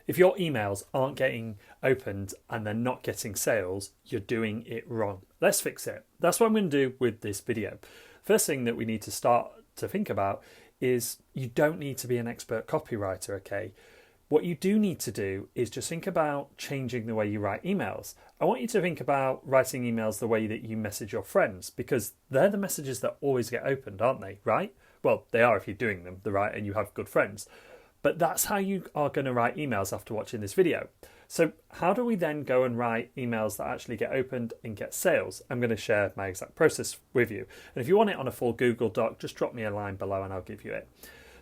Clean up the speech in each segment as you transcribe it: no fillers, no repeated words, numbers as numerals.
If your emails aren't getting opened and they're not getting sales, you're doing it wrong. Let's fix it. That's what I'm going to do with this video. First thing that we need to start to think about is you don't need to be an expert copywriter, okay? What you do need to do is just think about changing the way you write emails. I want you to think about writing emails the way that you message your friends, because they're the messages that always get opened, aren't they? Right? Well, they are if you're doing them the right and you have good friends. But that's how you are going to write emails after watching this video. So how do we then go and write emails that actually get opened and get sales? I'm going to share my exact process with you. And if you want it on a full Google Doc, just drop me a line below and I'll give you it.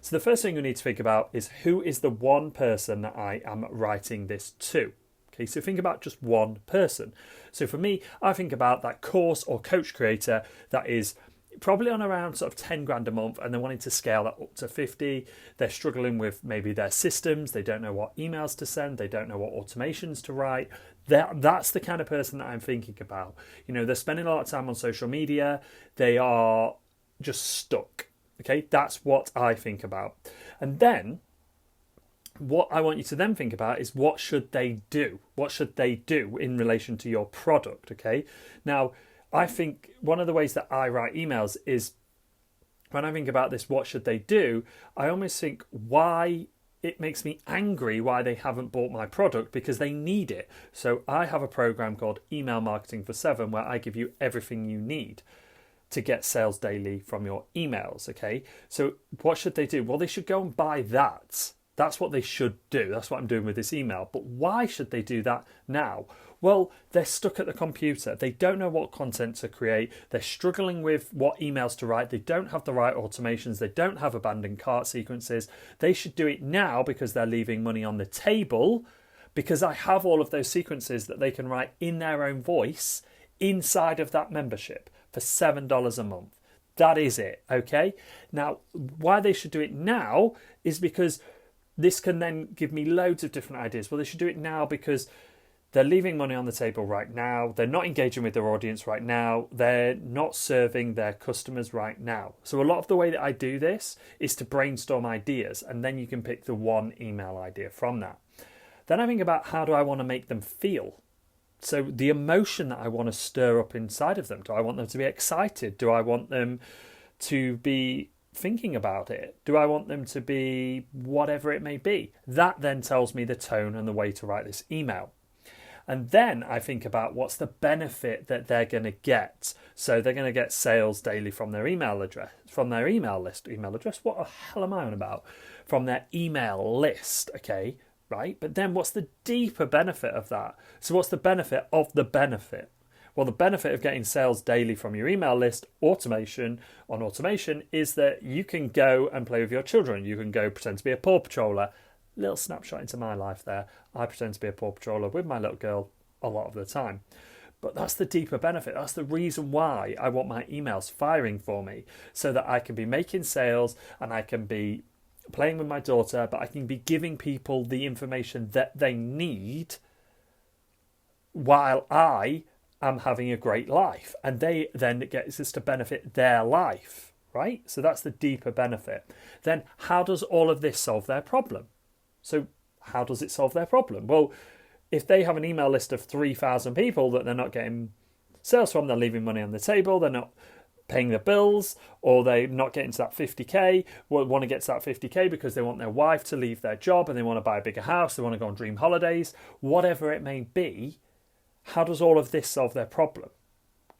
So the first thing we need to think about is who is the one person that I am writing this to? Okay, so think about just one person. So for me, I think about that course or coach creator that is probably on around sort of 10 grand a month and they're wanting to scale that up to 50. They're struggling with maybe their systems. They don't know what emails to send. They don't know what automations to write. That's the kind of person that I'm thinking about. You know, they're spending a lot of time on social media. They are just stuck. Okay, that's what I think about. And then what I want you to then think about is what should they do? What should they do in relation to your product? Okay, now I think one of the ways that I write emails is when I think about this, what should they do? I almost think why it makes me angry why they haven't bought my product, because they need it. So I have a program called Email Marketing for 7 where I give you everything you need to get sales daily from your emails. Okay, so what should they do? Well, they should go and buy that. That's what they should do. That's what I'm doing with this email. But why should they do that now? Well, they're stuck at the computer. They don't know what content to create. They're struggling with what emails to write. They don't have the right automations. They don't have abandoned cart sequences. They should do it now because they're leaving money on the table, because I have all of those sequences that they can write in their own voice inside of that membership for $7 a month. That is it, okay? Now, why they should do it now is because this can then give me loads of different ideas. Well, they should do it now because they're leaving money on the table right now. They're not engaging with their audience right now. They're not serving their customers right now. So a lot of the way that I do this is to brainstorm ideas, and then you can pick the one email idea from that. Then I think about how do I want to make them feel? So the emotion that I want to stir up inside of them. Do I want them to be excited? Do I want them to be thinking about it? Do I want them to be whatever it may be? That then tells me the tone and the way to write this email. And then I think about what's the benefit that they're going to get. So they're going to get sales daily from their email address, from their email list. Email address? What the hell am I on about? From their email list, okay? Right? But then what's the deeper benefit of that? So what's the benefit of the benefit? Well, the benefit of getting sales daily from your email list, automation is that you can go and play with your children. You can go pretend to be a Paw Patroller. Little snapshot into my life there. I pretend to be a Paw Patroller with my little girl a lot of the time. But that's the deeper benefit. That's the reason why I want my emails firing for me, so that I can be making sales and I can be playing with my daughter, but I can be giving people the information that they need while I am having a great life, and they then get this to benefit their life, right? So that's the deeper benefit. Then how does all of this solve their problem? So how does it solve their problem? Well, if they have an email list of 3,000 people that they're not getting sales from, they're leaving money on the table, they're not paying the bills, or they're not getting to that 50k, want to get to that 50k because they want their wife to leave their job and they want to buy a bigger house, they want to go on dream holidays, whatever it may be, how does all of this solve their problem?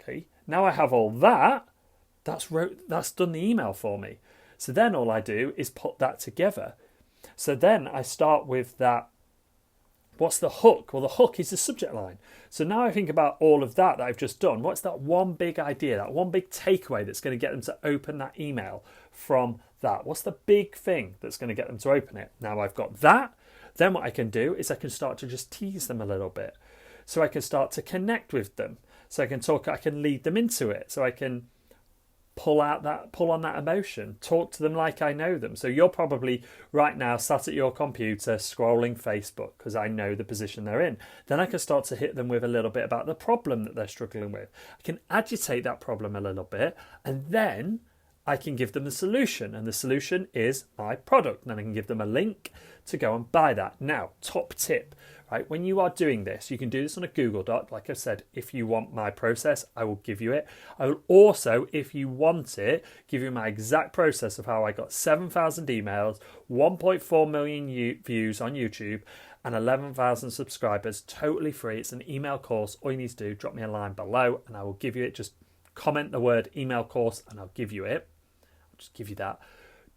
Okay, now I have all that, that's done the email for me. So then all I do is put that together. So then I start with that. What's the hook? Well, the hook is the subject line. So now I think about all of that I've just done. What's that one big idea, that one big takeaway that's going to get them to open that email from that? What's the big thing that's going to get them to open it? Now I've got that. Then what I can do is I can start to just tease them a little bit. So I can start to connect with them. So I can lead them into it. So I can pull on that emotion, talk to them like I know them. So you're probably right now sat at your computer scrolling Facebook because I know the position they're in. Then I can start to hit them with a little bit about the problem that they're struggling with. I can agitate that problem a little bit, and then I can give them the solution, and the solution is my product, and then I can give them a link to go and buy that. Now, top tip, right? When you are doing this, you can do this on a Google Doc. Like I said, if you want my process, I will give you it. I will also, if you want it, give you my exact process of how I got 7,000 emails, 1.4 million views on YouTube, and 11,000 subscribers, totally free. It's an email course. All you need to do, drop me a line below and I will give you it. Just comment the word email course and I'll give you it. I'll just give you that.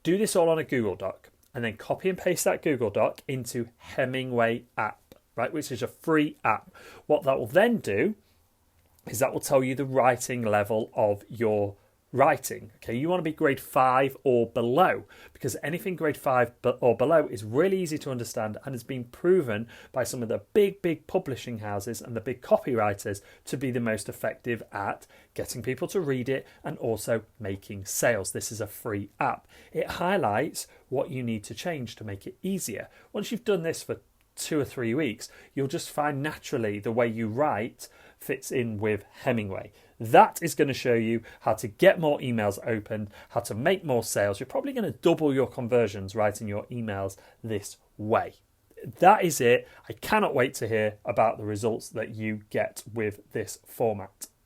Do this all on a Google Doc and then copy and paste that Google Doc into Hemingway app, right, which is a free app. What that will then do is that will tell you the writing level of your writing. Okay, you want to be grade 5 or below, because anything grade 5 or below is really easy to understand and has been proven by some of the big publishing houses and the big copywriters to be the most effective at getting people to read it and also making sales. This is a free app. It highlights what you need to change to make it easier. Once you've done this for 2 or 3 weeks, you'll just find naturally the way you write fits in with Hemingway. That is going to show you how to get more emails opened, how to make more sales. You're probably going to double your conversions writing your emails this way. That is it. I cannot wait to hear about the results that you get with this format.